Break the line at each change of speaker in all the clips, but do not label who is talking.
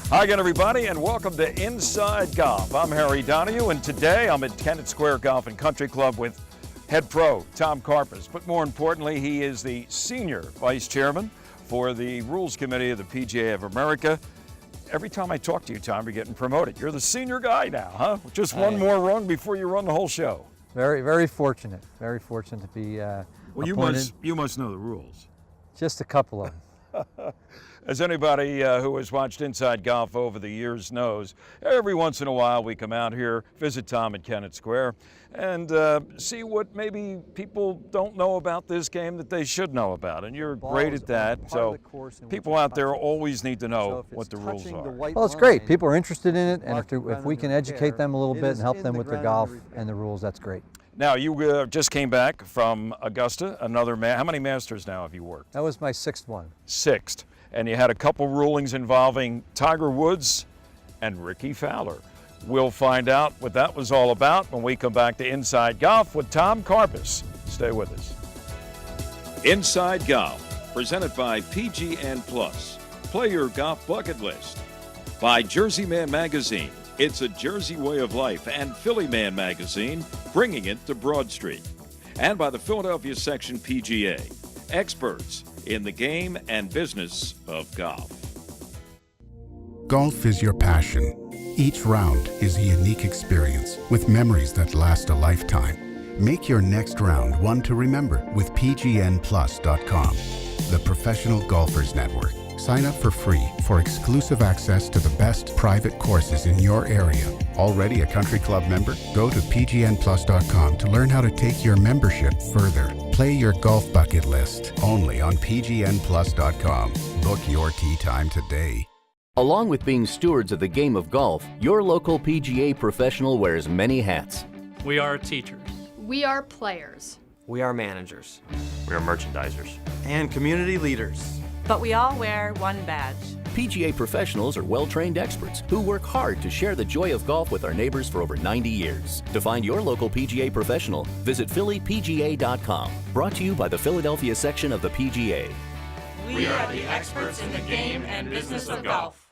Hi again, everybody, and welcome to Inside Golf. I'm Harry Donahue, and today I'm at Kennett Square Golf and Country Club with head pro Tom Carpus. But more importantly, he is the senior vice chairman for the Rules Committee of the PGA of America. Every time I talk to you, Tom, you're getting promoted. You're the senior guy now, huh? Just one more rung before you run the whole show.
Very, very fortunate. Very fortunate to be
Well,
appointed.
you must know the rules.
Just a couple of them.
As anybody who has watched Inside Golf over the years knows, every once in a while we come out here, visit Tom at Kennett Square, and see what maybe people don't know about this game that they should know about. And you're great at that. So people out there always need to know what the rules are.
Well, it's great. People are interested in it, and if we can educate them a little bit and help them with the golf and the rules, that's great.
Now, you just came back from Augusta, how many Masters now have you worked?
That was my sixth one.
Sixth. And you had a couple rulings involving Tiger Woods and Ricky Fowler. We'll find out what that was all about when we come back to Inside Golf with Tom Carpus. Stay with us. Inside Golf, presented by PGN Plus. Play your golf bucket list. By Jersey Man Magazine, it's a Jersey way of life, and Philly Man Magazine, bringing it to Broad Street. And by the Philadelphia Section PGA, experts in the game and business of golf.
Golf is your passion. Each round is a unique experience with memories that last a lifetime. Make your next round one to remember with PGNplus.com, the Professional Golfers Network. Sign up for free for exclusive access to the best private courses in your area. Already a country club member? Go to PGNplus.com to learn how to take your membership further. Play your golf bucket list only on PGNplus.com. Book your tee time today.
Along with being stewards of the game of golf, your local PGA professional wears many hats.
We are teachers.
We are players.
We are managers.
We are merchandisers.
And community leaders.
But we all wear one badge.
PGA professionals are well-trained experts who work hard to share the joy of golf with our neighbors for over 90 years. To find your local PGA professional, visit phillypga.com. Brought to you by the Philadelphia section of the PGA.
We are the experts in the game and business of golf.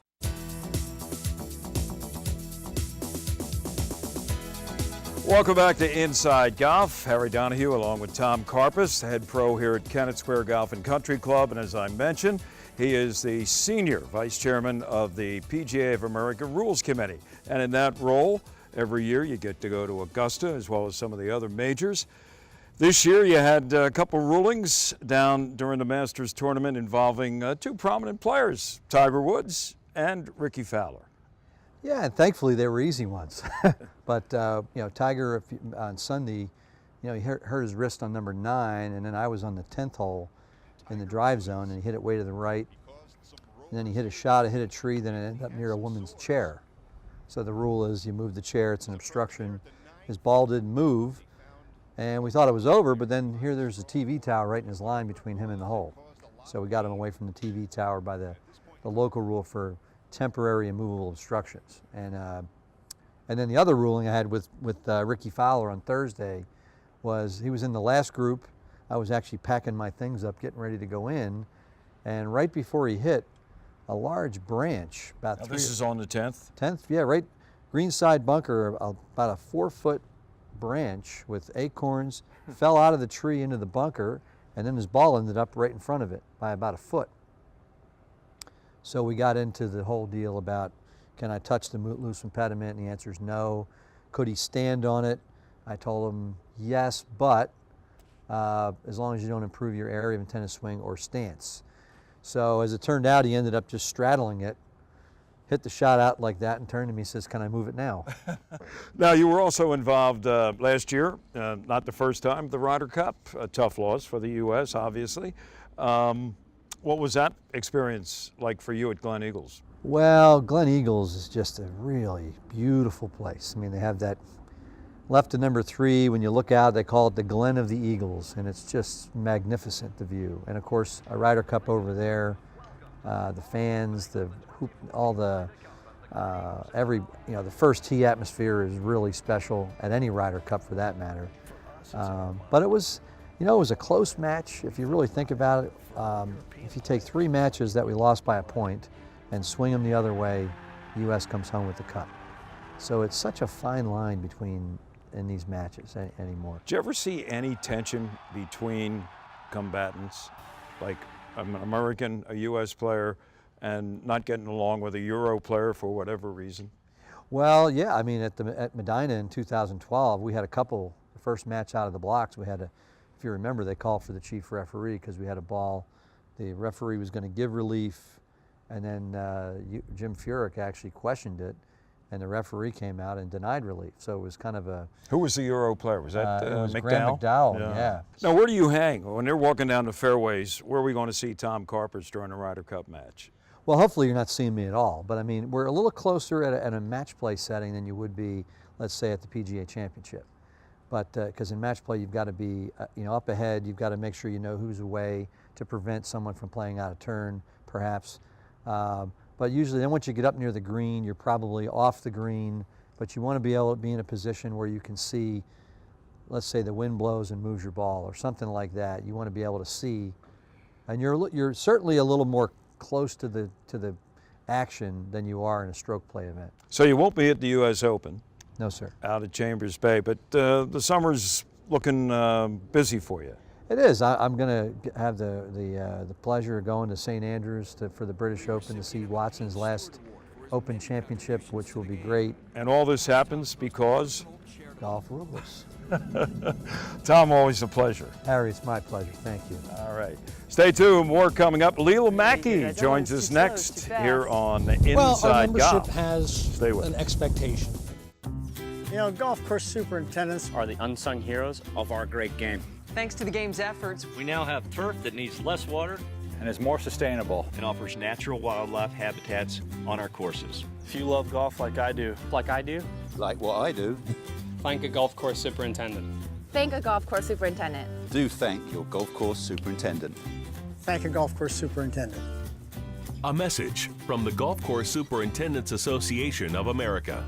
Welcome back to Inside Golf. Harry Donahue along with Tom Carpus, head pro here at Kennett Square Golf and Country Club. And as I mentioned, he is the senior vice chairman of the PGA of America Rules Committee. And in that role, every year you get to go to Augusta as well as some of the other majors. This year you had a couple rulings down during the Masters tournament involving two prominent players, Tiger Woods and Ricky Fowler.
Yeah, and thankfully they were easy ones. But you know, Tiger on Sunday, you know, he hurt his wrist on number 9, and then I was on the 10th hole in the drive zone, and he hit it way to the right. And then he hit a shot, it hit a tree, then it ended up near a woman's chair. So the rule is you move the chair, it's an obstruction. His ball didn't move, and we thought it was over, but then here there's a TV tower right in his line between him and the hole. So we got him away from the TV tower by the local rule for temporary and movable obstructions. And then the other ruling I had with Ricky Fowler on Thursday was he was in the last group. I was actually packing my things up, getting ready to go in, and right before he hit, a large branch, about
now this is on the 10th?
10th, yeah, right, greenside bunker, about a 4-foot branch with acorns, fell out of the tree into the bunker, and then his ball ended up right in front of it by about a foot. So we got into the whole deal about, can I touch the loose impediment? And the answer is no. Could he stand on it? I told him yes, but as long as you don't improve your area of intended swing or stance. So as it turned out, he ended up just straddling it, hit the shot out like that, and turned to me and says, can I move it now?
Now, you were also involved last year, not the first time, the Ryder Cup, a tough loss for the U.S., obviously. What was that experience like for you at Glen Eagles?
Well, Glen Eagles is just a really beautiful place. I mean, they have that left to number 3. When you look out, they call it the Glen of the Eagles, and it's just magnificent, the view. And of course, a Ryder Cup over there, the fans, the hoop, all the the first tee atmosphere is really special at any Ryder Cup for that matter. But it was, it was a close match if you really think about it. If you take 3 matches that we lost by a point, and swing them the other way, U.S. comes home with the cup. So it's such a fine line between in these matches anymore.
Did you ever see any tension between combatants, like an American, a U.S. player, and not getting along with a Euro player for whatever reason?
Well, yeah, I mean, at Medina in 2012, we had a couple, the first match out of the blocks, we had a, if you remember, they called for the chief referee because we had a ball. The referee was going to give relief, and then Jim Furyk actually questioned it, and the referee came out and denied relief. So it was kind of a...
Who was the Euro player? Was that
it was
McDowell?
Graham McDowell, yeah.
Now, where do you hang? When they're walking down the fairways, where are we going to see Tom Carpus during a Ryder Cup match?
Well, hopefully you're not seeing me at all, but I mean, we're a little closer at a match play setting than you would be, let's say, at the PGA Championship. But because in match play, you've got to be, up ahead. You've got to make sure you know who's away to prevent someone from playing out of turn, perhaps. But usually, then once you get up near the green, you're probably off the green. But you want to be able to be in a position where you can see, let's say, the wind blows and moves your ball, or something like that. You want to be able to see, and you're certainly a little more close to the action than you are in a stroke play event.
So you won't be at the U.S. Open?
No, sir.
Out at Chambers Bay, but the summer's looking busy for you.
It is. I'm going to have the pleasure of going to St. Andrews for the British Open to see Watson's last Open Championship, which will be great.
And all this happens because?
Golf rules.
Tom, always a pleasure.
Harry, it's my pleasure. Thank you.
All right. Stay tuned. More coming up. Leela Mackey joins us next here on Inside Golf.
Well, our membership has
Stay with
an
us.
expectation.
You know, golf course superintendents
are the unsung heroes
of our great game.
Thanks to the game's efforts,
we now have turf that needs less water
and is more sustainable
and offers natural wildlife habitats on our courses.
If you love golf like I do,
like what I do,
thank a golf course superintendent.
Thank a golf course superintendent.
Do thank your golf course superintendent.
Thank a golf course superintendent.
A message from the Golf Course Superintendents Association of America.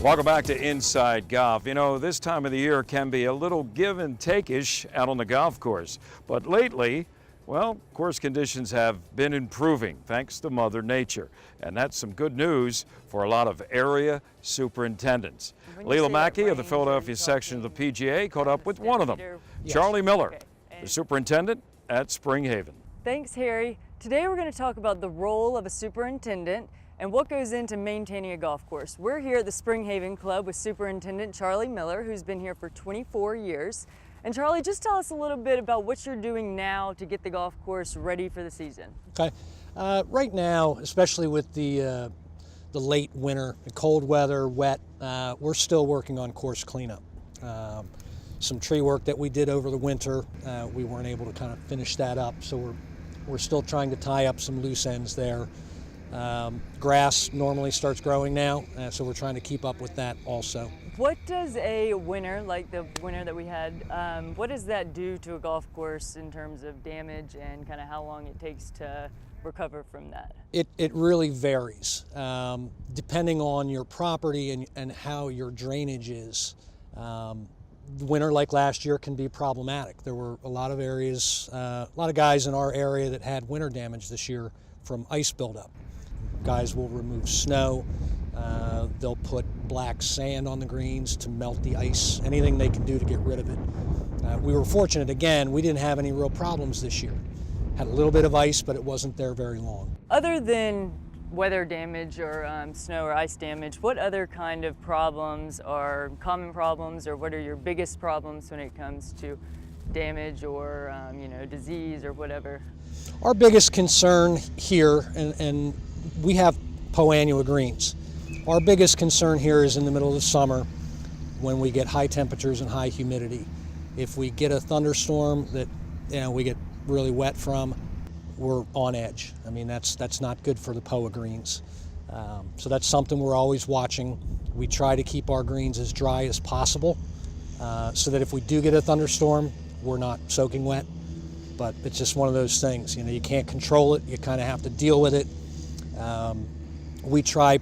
Welcome back to Inside Golf. You know, this time of the year can be a little give and take-ish out on the golf course. But lately, well, course conditions have been improving thanks to Mother Nature. And that's some good news for a lot of area superintendents. Leela Mackey of the Philadelphia section of the PGA caught up with one of them, Charlie Miller, the superintendent at Spring Haven.
Thanks, Harry. Today we're going to talk about the role of a superintendent and what goes into maintaining a golf course. We're here at the Spring Haven Club with Superintendent Charlie Miller, who's been here for 24 years. And Charlie, just tell us a little bit about what you're doing now to get the golf course ready for the season.
Okay. Right now, especially with the late winter, the cold weather, wet, we're still working on course cleanup. Some tree work that we did over the winter, we weren't able to kind of finish that up, so we're still trying to tie up some loose ends there. Grass normally starts growing now, so we're trying to keep up with that also.
What does a winter, like the winter that we had, what does that do to a golf course in terms of damage and kind of how long it takes to recover from that?
It really varies, depending on your property and how your drainage is. Winter like last year can be problematic. There were a lot of areas, a lot of guys in our area that had winter damage this year from ice buildup. Guys will remove snow, they'll put black sand on the greens to melt the ice, anything they can do to get rid of it. We were fortunate, again, we didn't have any real problems this year. Had a little bit of ice, but it wasn't there very long.
Other than weather damage or snow or ice damage, what other kind of problems are common problems, or what are your biggest problems when it comes to damage or disease or whatever?
Our biggest concern here, and we have poannual greens. Our biggest concern here is in the middle of the summer when we get high temperatures and high humidity. If we get a thunderstorm that we get really wet from, we're on edge. I mean, that's not good for the POA greens. So that's something we're always watching. We try to keep our greens as dry as possible so that if we do get a thunderstorm, we're not soaking wet. But it's just one of those things, you can't control it, you kind of have to deal with it. We treat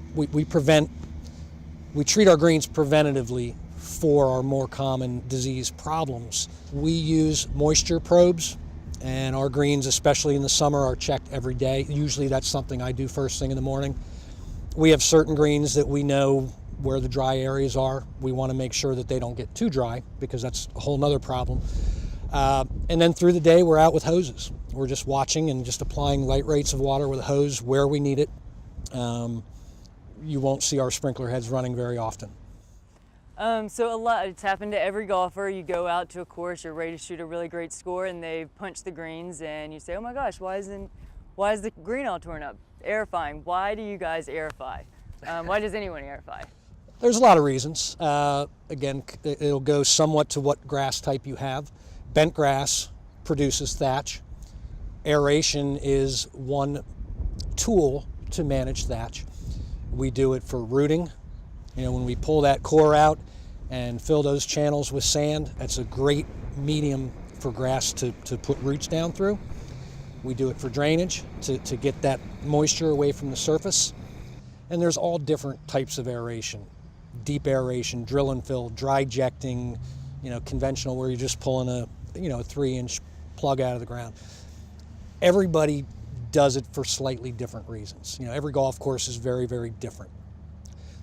our greens preventatively for our more common disease problems. We use moisture probes, and our greens, especially in the summer, are checked every day. Usually that's something I do first thing in the morning. We have certain greens that we know where the dry areas are. We want to make sure that they don't get too dry, because that's a whole nother problem. And then through the day, we're out with hoses. We're just watching and just applying light rates of water with a hose where we need it. You won't see our sprinkler heads running very often.
So it's happened to every golfer. You go out to a course, you're ready to shoot a really great score, and they punch the greens, and you say, oh my gosh, why is the green all torn up? Aerifying. Why do you guys aerify? Why does anyone aerify?
There's a lot of reasons. Again, it'll go somewhat to what grass type you have. Bent grass produces thatch. Aeration is one tool to manage thatch. We do it for rooting. You know, when we pull that core out and fill those channels with sand, that's a great medium for grass to put roots down through. We do it for drainage, to get that moisture away from the surface. And there's all different types of aeration. Deep aeration, drill and fill, dry ejecting, conventional where you're just pulling a 3-inch plug out of the ground. Everybody does it for slightly different reasons. Every golf course is very, very different.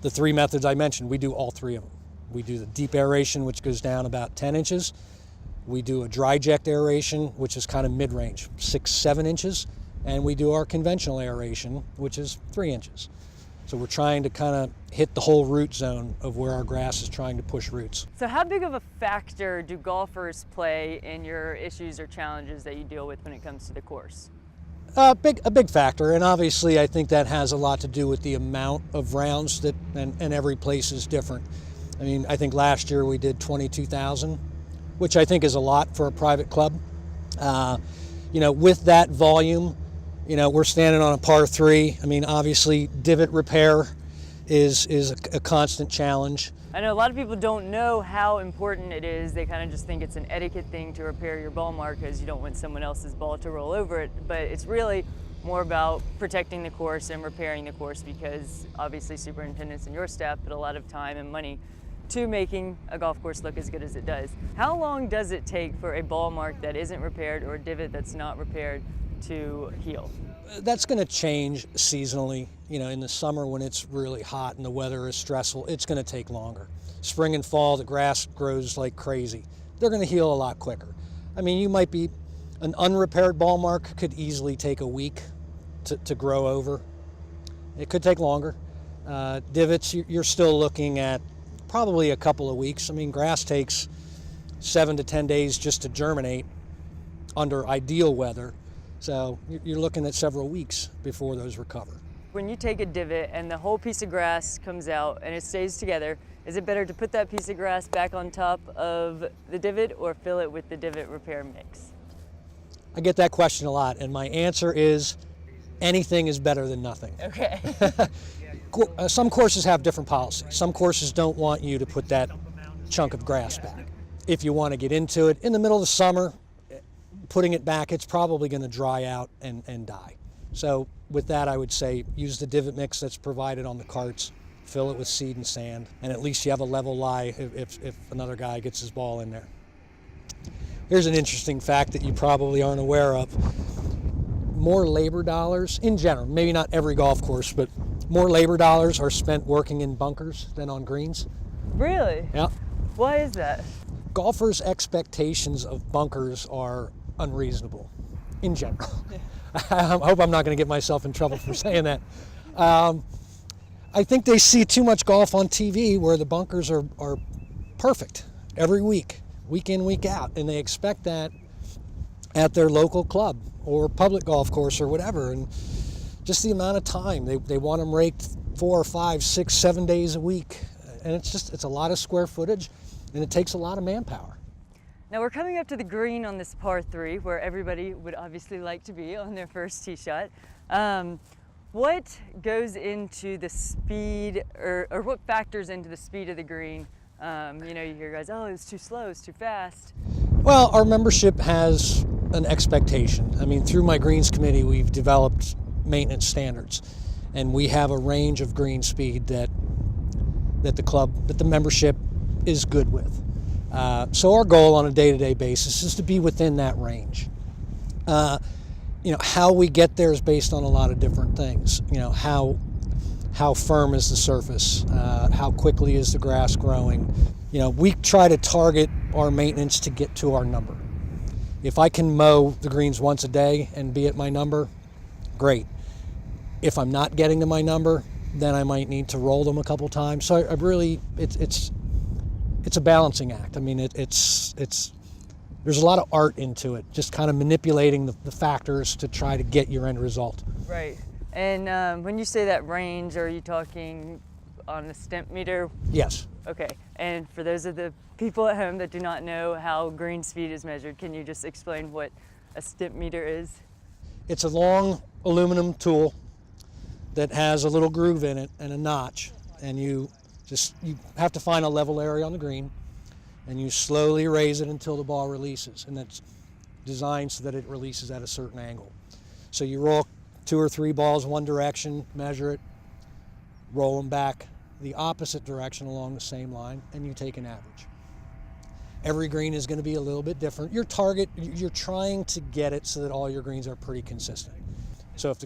The 3 methods I mentioned, we do all 3 of them. We do the deep aeration, which goes down about 10 inches. We do a dry eject aeration, which is kind of mid-range, 6-7 inches. And we do our conventional aeration, which is 3 inches. So we're trying to kind of hit the whole root zone of where our grass is trying to push roots.
So how big of a factor do golfers play in your issues or challenges that you deal with when it comes to the course?
A big factor, and obviously I think that has a lot to do with the amount of rounds and every place is different. I mean, I think last year we did 22,000, which I think is a lot for a private club. With that volume, we're standing on a par 3. I mean, obviously divot repair is a constant challenge.
I know a lot of people don't know how important it is. They kind of just think it's an etiquette thing to repair your ball mark because you don't want someone else's ball to roll over it. But it's really more about protecting the course and repairing the course, because obviously superintendents and your staff put a lot of time and money to making a golf course look as good as it does. How long does it take for a ball mark that isn't repaired or a divot that's not repaired to heal?
That's going to change seasonally. In the summer when it's really hot and the weather is stressful, it's going to take longer. Spring and fall, the grass grows like crazy. They're going to heal a lot quicker. I mean, an unrepaired ball mark could easily take a week to grow over. It could take longer. Divots, you're still looking at probably a couple of weeks. I mean, grass takes 7 to 10 days just to germinate under ideal weather. So you're looking at several weeks before those recover.
When you take a divot and the whole piece of grass comes out and it stays together, is it better to put that piece of grass back on top of the divot or fill it with the divot repair mix?
I get that question a lot, and my answer is anything is better than nothing.
Okay.
Some courses have different policies. Some courses don't want you to put that chunk of grass back. If you want to get into it in the middle of the summer, putting it back, it's probably going to dry out and die. So with that, I would say use the divot mix that's provided on the carts, fill it with seed and sand, and at least you have a level lie if another guy gets his ball in there. Here's an interesting fact that you probably aren't aware of. More labor dollars, in general, maybe not every golf course, but more labor dollars are spent working in bunkers than on greens.
Really?
Yeah.
Why is that?
Golfers' expectations of bunkers are unreasonable, in general. Yeah. I hope I'm not going to get myself in trouble for saying that. I think they see too much golf on TV where the bunkers are perfect every week in, week out, and they expect that at their local club or public golf course or whatever. And just the amount of time, they want them raked 4 or 5, 6, 7 days a week. And it's a lot of square footage, and it takes a lot of manpower.
Now we're coming up to the green on this par 3 where everybody would obviously like to be on their first tee shot. What goes into the speed or what factors into the speed of the green? You hear guys, oh, it's too slow, it's too fast.
Well, our membership has an expectation. I mean, through my greens committee, we've developed maintenance standards, and we have a range of green speed that the membership is good with. So our goal on a day-to-day basis is to be within that range. How we get there is based on a lot of different things. How firm is the surface? How quickly is the grass growing? We try to target our maintenance to get to our number. If I can mow the greens once a day and be at my number, great. If I'm not getting to my number, then I might need to roll them a couple times. So I really, it's a balancing act. I mean, there's a lot of art into it, just kind of manipulating the factors to try to get your end result.
Right. And when you say that range, are you talking on a stimp meter?
Yes.
Okay. And for those of the people at home that do not know how green speed is measured, can you just explain what a stimp meter is?
It's a long aluminum tool that has a little groove in it and a notch, and you have to find a level area on the green, and you slowly raise it until the ball releases, and it's designed so that it releases at a certain angle. So you roll 2 or 3 balls one direction, measure it, roll them back the opposite direction along the same line, and you take an average. Every green is going to be a little bit different. Your target, you're trying to get it so that all your greens are pretty consistent. So if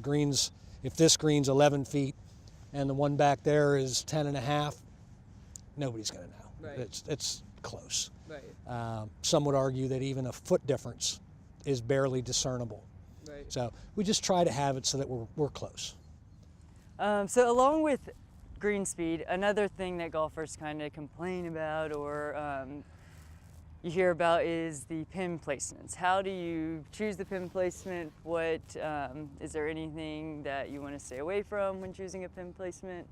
this green's 11 feet and the one back there is 10 and a half, nobody's going to know. Right. It's close. Right. Some would argue that even a foot difference is barely discernible. Right. So we just try to have it so that we're close.
So along with green speed, another thing that golfers kind of complain about or you hear about is the pin placements. How do you choose the pin placement? Is there anything that you want to stay away from when choosing a pin placement?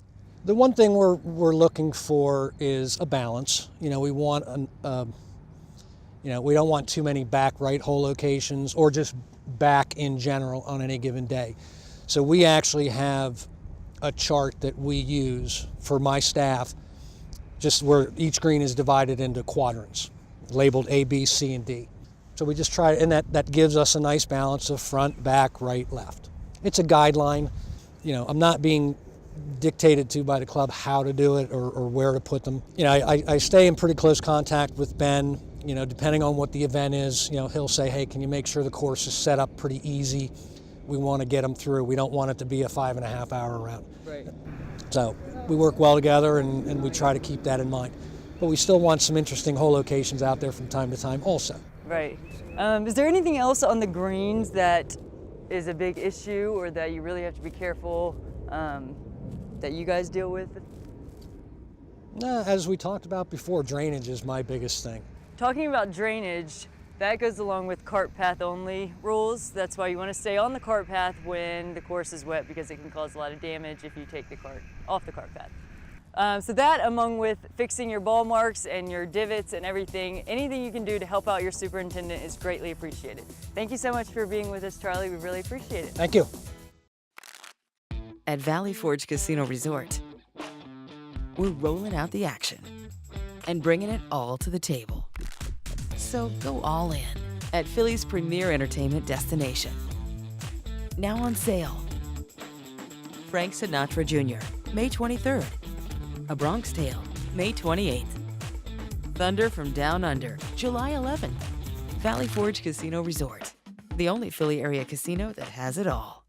The one thing we're looking for is a balance. We want we don't want too many back right hole locations or just back in general on any given day. So we actually have a chart that we use for my staff, just where each green is divided into quadrants, labeled A, B, C, and D. So we just try, and that gives us a nice balance of front, back, right, left. It's a guideline. I'm not being dictated to by the club how to do it or where to put them. I stay in pretty close contact with Ben. Depending on what the event is, he'll say, hey, can you make sure the course is set up pretty easy? We want to get them through. We don't want it to be a 5.5 hour round. Right. So we work well together and we try to keep that in mind. But we still want some interesting hole locations out there from time to time also.
Right. Is there anything else on the greens that is a big issue or that you really have to be careful that you guys deal with?
As we talked about before, drainage is my biggest thing.
Talking about drainage, that goes along with cart path only rules. That's why you want to stay on the cart path when the course is wet because it can cause a lot of damage if you take the cart off the cart path. So that, among with fixing your ball marks and your divots and everything, anything you can do to help out your superintendent is greatly appreciated. Thank you so much for being with us, Charlie. We really appreciate it.
Thank you.
At Valley Forge Casino Resort, we're rolling out the action and bringing it all to the table. So go all in at Philly's premier entertainment destination. Now on sale. Frank Sinatra Jr., May 23rd. A Bronx Tale, May 28th. Thunder from Down Under, July 11th. Valley Forge Casino Resort, the only Philly area casino that has it all.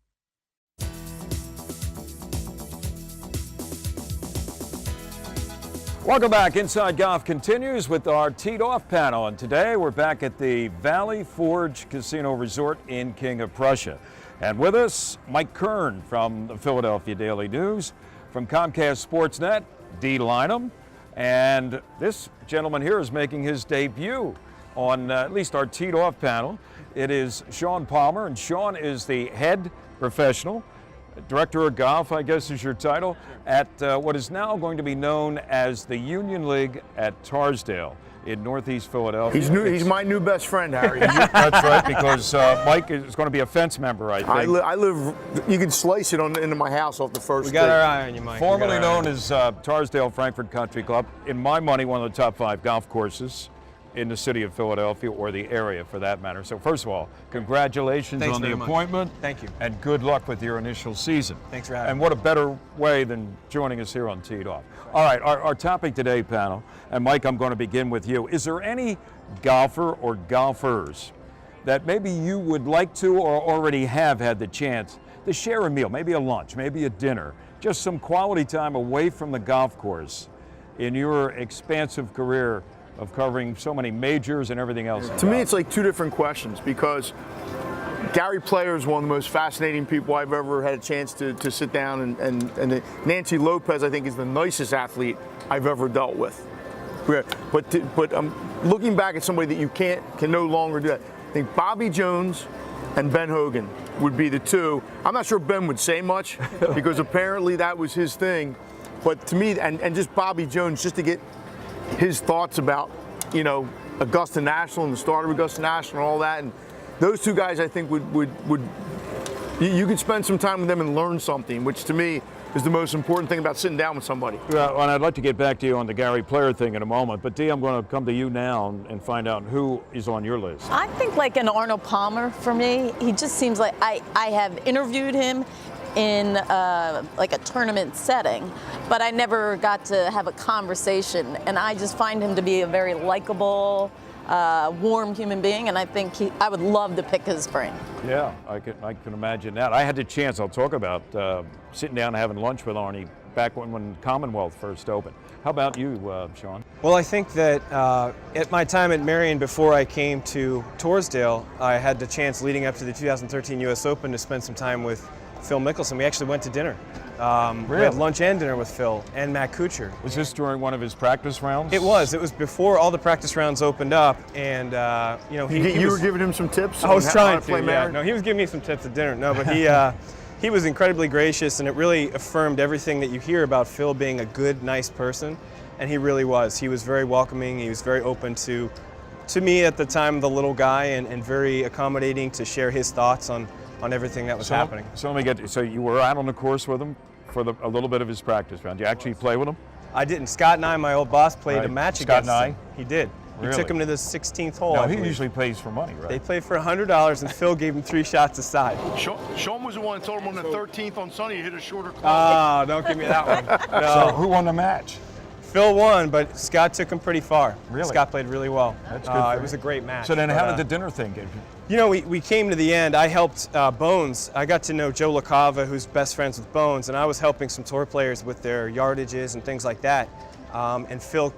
Welcome back. Inside Golf continues with our Teed Off panel, and today we're back at the Valley Forge Casino Resort in King of Prussia. And with us, Mike Kern from the Philadelphia Daily News, from Comcast Sportsnet, Dee Lynham, and this gentleman here is making his debut on at least our Teed Off panel. It is Sean Palmer, and Sean is the head professional, director of golf, I guess is your title, at what is now going to be known as the Union League at Tarsdale in Northeast Philadelphia.
He's my new best friend, Harry.
That's right, because Mike is going to be a fence member, I think.
I live, you can slice it into my house off the first
We got
tee.
our eye on you, Mike.
Formerly known as Tarsdale Frankfurt Country Club. In my money, one of the top 5 golf courses in the city of Philadelphia or the area for that matter. So first of all, congratulations
Thanks
on the
very much.
appointment.
Thank you.
And good luck with your initial season.
Thanks for having
And
me.
what a better way than joining us here on Teed Off. All right, our topic today, panel, and Mike, I'm going to begin with you. Is there any golfer or golfers that maybe you would like to or already have had the chance to share a meal, maybe a lunch, maybe a dinner, just some quality time away from the golf course in your expansive career of covering so many majors and everything else?
To me, it's like two different questions, because Gary Player is one of the most fascinating people I've ever had a chance to sit down, and Nancy Lopez, I think, is the nicest athlete I've ever dealt with. But looking back at somebody that you can no longer do that, I think Bobby Jones and Ben Hogan would be the two. I'm not sure Ben would say much because apparently that was his thing. But to me, and just Bobby Jones, just to get his thoughts about, you know, Augusta National and the start of Augusta National and all that. And those two guys, I think, would you could spend some time with them and learn something, which to me is the most important thing about sitting down with somebody.
Well, and I'd like to get back to you on the Gary Player thing in a moment, but Dee, I'm going to come to you now and find out who is on your list.
I think like an Arnold Palmer for me. He just seems like I have interviewed him in like a tournament setting, but I never got to have a conversation, and I just find him to be a very likable, warm human being, and I think I would love to pick his brain.
Yeah, I can imagine that. I had the chance, I'll talk about sitting down and having lunch with Arnie back when Commonwealth first opened. How about you, Sean?
Well, I think that at my time at Marion, before I came to Torresdale, I had the chance leading up to the 2013 U.S. Open to spend some time with Phil Mickelson. We actually went to dinner. We had lunch and dinner with Phil and Matt Kuchar.
Was this during one of his practice rounds?
It was. It was before all the practice rounds opened up, and you know,
you were giving him some tips.
I was trying
to play
to.
Marion?
Yeah. No, he was giving me some tips at dinner. No, but he was incredibly gracious, and it really affirmed everything that you hear about Phil being a good, nice person, and he really was. He was very welcoming. He was very open to me at the time, the little guy, and very accommodating to share his thoughts on everything that was happening.
So let me get. So you were out on the course with him for a little bit of his practice round. Did you actually play with him?
I didn't. Scott and I, my old boss, played a match
Scott
against
and I?
him. He did.
Really?
He took him to the 16th hole.
No,
I
he
believe.
usually plays for money, right?
They played for $100, and Phil gave him 3 shots aside.
Sean was the one that told him on the 13th on Sunday you hit a shorter club.
Oh, don't give me that one. No.
So who won the match?
Phil won, but Scott took him pretty far.
Really?
Scott played really well.
That's good.
It was a great match.
So then how did the dinner thing get you?
You know, we came to the end. I helped Bones. I got to know Joe LaCava, who's best friends with Bones, and I was helping some tour players with their yardages and things like that. And Phil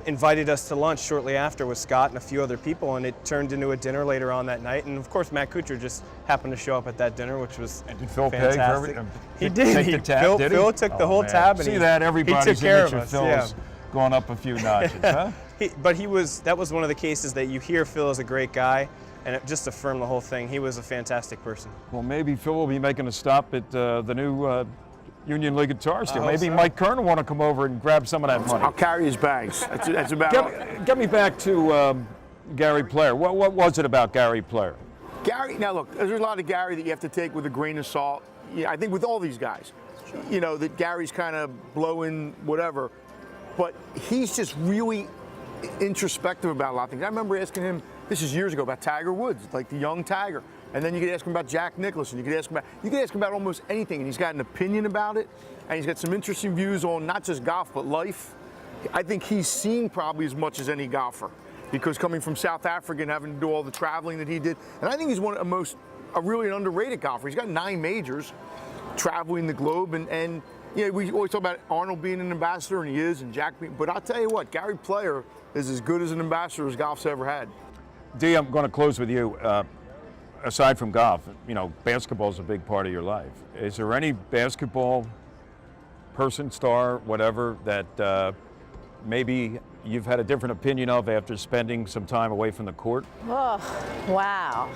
invited us to lunch shortly after with Scott and a few other people, and it turned into a dinner later on that night. And of course, Matt Kuchar just happened to show up at that dinner, which was
and did Phil
fantastic.
pay for everything?
He did.
Take the tab, did he?
Phil took the whole tab, and
see that everybody's
he took care
image
of
of
us.
Phil
Yeah.
is going up a few notches, huh?
That was one of the cases that you hear Phil is a great guy, and it just affirmed the whole thing. He was a fantastic person.
Well, maybe Phil will be making a stop at the new Union League Guitar Steel. Maybe
so.
Mike Kern will want to come over and grab some of that money.
I'll carry his bags. That's about it.
Get me back to Gary Player. What was it about Gary Player?
Gary, now look, there's a lot of Gary that you have to take with a grain of salt. Yeah, I think with all these guys, you know, that Gary's kind of blowing whatever, but he's just really introspective about a lot of things. I remember asking him, this is years ago, about Tiger Woods, like the young Tiger. And then you could ask him about Jack Nicklaus, and you could ask him about almost anything, and he's got an opinion about it, and he's got some interesting views on not just golf, but life. I think he's seen probably as much as any golfer, because coming from South Africa and having to do all the traveling that he did, and I think he's one of a really an underrated golfer. He's got 9 majors, traveling the globe, and you know, we always talk about Arnold being an ambassador, and he is, and Jack being, but I'll tell you what, Gary Player is as good as an ambassador as golf's ever had.
Dee, I'm going to close with you. Aside from golf, you know, basketball is a big part of your life. Is there any basketball person, star, whatever, that maybe you've had a different opinion of after spending some time away from the court?
Oh, wow.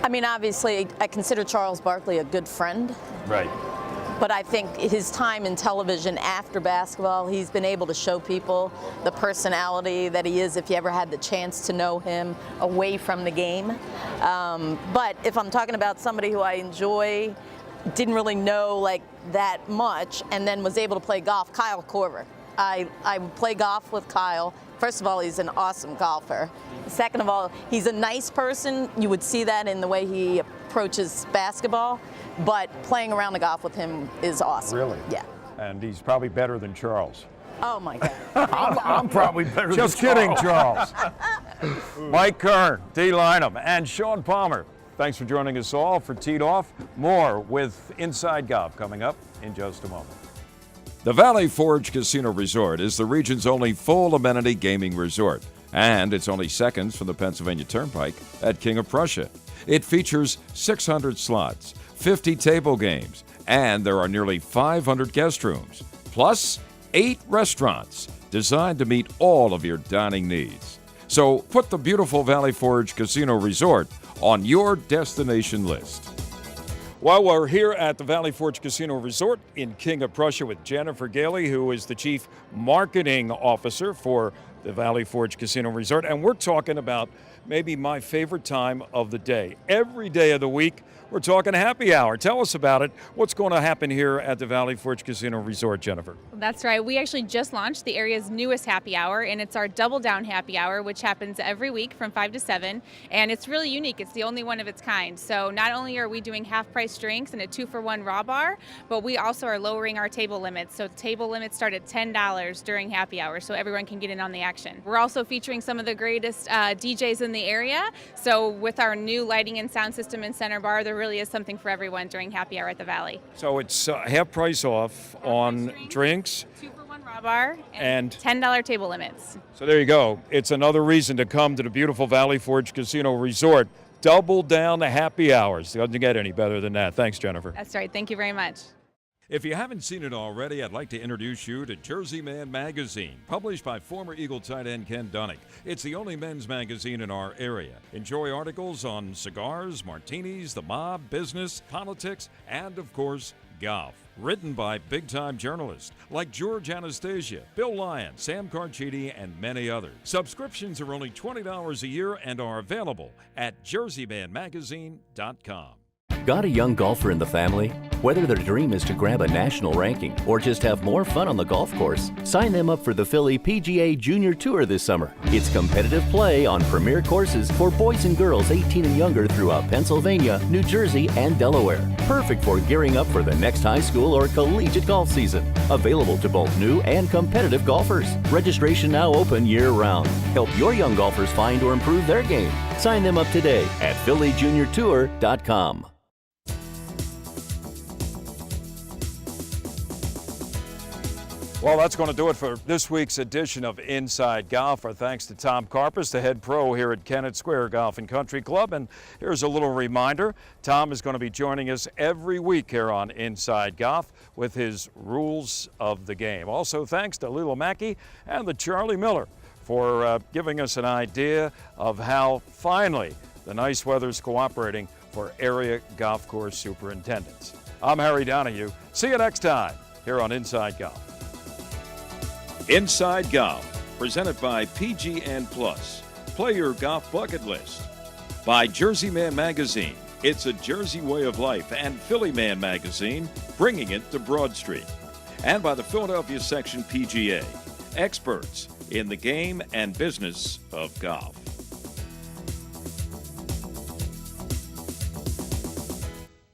I mean, obviously, I consider Charles Barkley a good friend.
Right.
But I think his time in television after basketball, he's been able to show people the personality that he is if you ever had the chance to know him away from the game. But if I'm talking about somebody who I enjoy, didn't really know like that much, and then was able to play golf, Kyle Korver. I play golf with Kyle. First of all, he's an awesome golfer. Second of all, he's a nice person. You would see that in the way he approaches basketball, but playing around the golf with him is awesome.
Really?
Yeah.
And he's probably better than Charles.
Oh my God.
I'm probably better than Charles.
Just kidding, Charles. Mike Kern, Dee Lynham, and Sean Palmer. Thanks for joining us all for Teed Off. More with Inside Golf coming up in just a moment. The Valley Forge Casino Resort is the region's only full amenity gaming resort, and it's only seconds from the Pennsylvania Turnpike at King of Prussia. It features 600 slots, 50 table games, and there are nearly 500 guest rooms, plus 8 restaurants designed to meet all of your dining needs. So put the beautiful Valley Forge Casino Resort on your destination list. Well, we're here at the Valley Forge Casino Resort in King of Prussia with Jennifer Gailey, who is the Chief Marketing Officer for the Valley Forge Casino Resort, and we're talking about maybe my favorite time of the day. Every day of the week, we're talking happy hour. Tell us about it. What's going to happen here at the Valley Forge Casino Resort, Jennifer?
That's right. We actually just launched the area's newest happy hour, and it's our Double Down Happy Hour, which happens every week from 5 to 7. And it's really unique. It's the only one of its kind. So not only are we doing half-price drinks and a 2-for-1 raw bar, but we also are lowering our table limits. So table limits start at $10 during happy hour, so everyone can get in on the action. We're also featuring some of the greatest DJs in the area. So with our new lighting and sound system in Center Bar, there really is something for everyone during happy hour at the Valley.
So it's half price off on drinks.
2-for-1 raw bar
and
$10 table limits.
So there you go. It's another reason to come to the beautiful Valley Forge Casino Resort. Double down the happy hours. Doesn't get any better than that. Thanks, Jennifer.
That's right. Thank you very much.
If you haven't seen it already, I'd like to introduce you to Jersey Man Magazine, published by former Eagle tight end Ken Dunnick. It's the only men's magazine in our area. Enjoy articles on cigars, martinis, the mob, business, politics, and, of course, golf. Written by big-time journalists like George Anastasia, Bill Lyon, Sam Carchidi, and many others. Subscriptions are only $20 a year and are available at jerseymanmagazine.com.
Got a young golfer in the family? Whether their dream is to grab a national ranking or just have more fun on the golf course, sign them up for the Philly PGA Junior Tour this summer. It's competitive play on premier courses for boys and girls 18 and younger throughout Pennsylvania, New Jersey, and Delaware. Perfect for gearing up for the next high school or collegiate golf season. Available to both new and competitive golfers. Registration now open year-round. Help your young golfers find or improve their game. Sign them up today at phillyjuniortour.com.
Well, that's going to do it for this week's edition of Inside Golf. Our thanks to Tom Carpus, the head pro here at Kennett Square Golf and Country Club. And here's a little reminder. Tom is going to be joining us every week here on Inside Golf with his rules of the game. Also, thanks to Lila Mackey and the Charlie Miller for giving us an idea of how finally the nice weather's cooperating for area golf course superintendents. I'm Harry Donahue. See you next time here on Inside Golf. Inside Golf, presented by PGN Plus. Play your golf bucket list. By Jersey Man Magazine, it's a Jersey way of life, and Philly Man Magazine, bringing it to Broad Street. And by the Philadelphia Section PGA, experts in the game and business of golf.